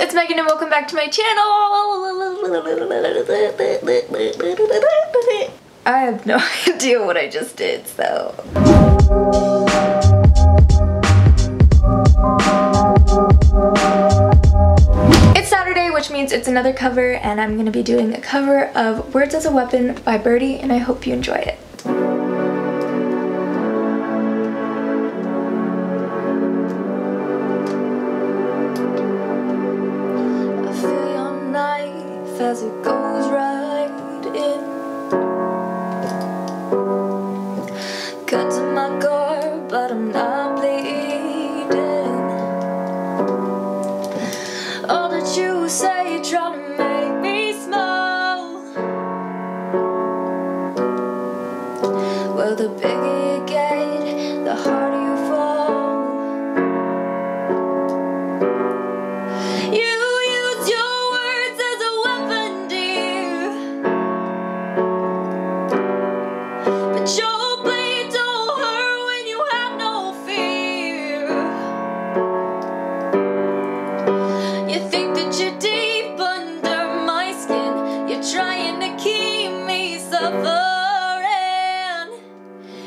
it's Megan and welcome back to my channel. I have no idea what I just did, so. It's Saturday, which means it's another cover, and I'm gonna be doing a cover of Words as a Weapon by Birdy, and I hope you enjoy it. As it goes right in, cut to my guard, but I'm not bleeding. All that you say, trying to make me smile. Well, the bigger you get, the harder you fall.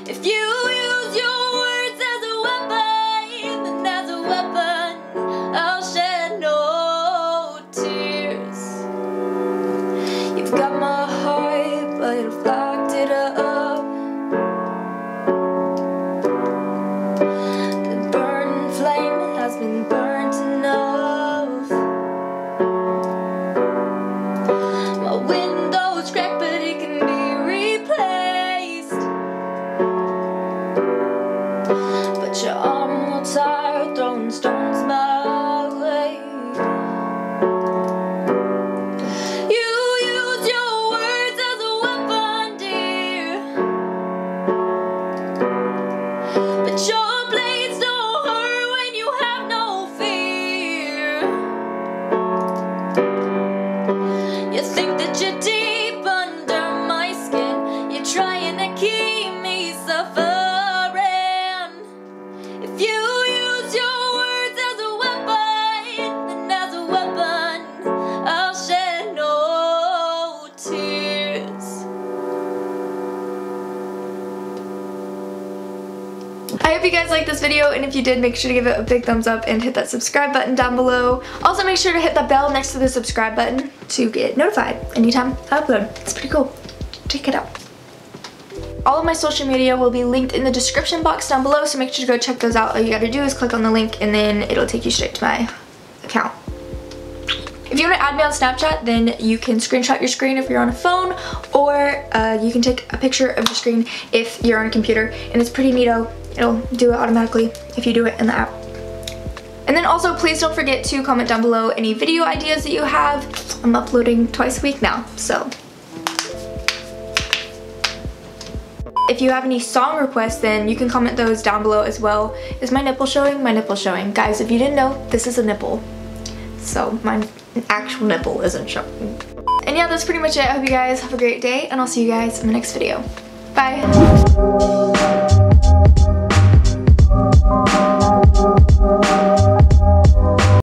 If you use your words as a weapon, then as a weapon, I'll shed no tears. You've got my heart, but you've locked it up. The burning flame has been burnt enough. My window's cracked, but it can be replaced. But your arm will tire, throwing stones my way. You use your words as a weapon, dear, but your blades don't hurt when you have no fear. You think that you're deep under my skin, you're trying to keep me suffering. If you use your words as a weapon, then as a weapon, I'll shed no tears. I hope you guys liked this video, and if you did, make sure to give it a big thumbs up and hit that subscribe button down below. Also, make sure to hit the bell next to the subscribe button to get notified anytime I upload. It's pretty cool. Check it out. All of my social media will be linked in the description box down below, so make sure to go check those out. All you gotta do is click on the link and then it'll take you straight to my account. If you want to add me on Snapchat, then you can screenshot your screen if you're on a phone, or you can take a picture of your screen if you're on a computer, and it's pretty neato. It'll do it automatically if you do it in the app. And then also, please don't forget to comment down below any video ideas that you have. I'm uploading twice a week now, so. If you have any song requests, then you can comment those down below as well. Is my nipple showing? My nipple's showing. Guys, if you didn't know, this is a nipple. So my actual nipple isn't showing. And yeah, that's pretty much it. I hope you guys have a great day, and I'll see you guys in the next video. Bye.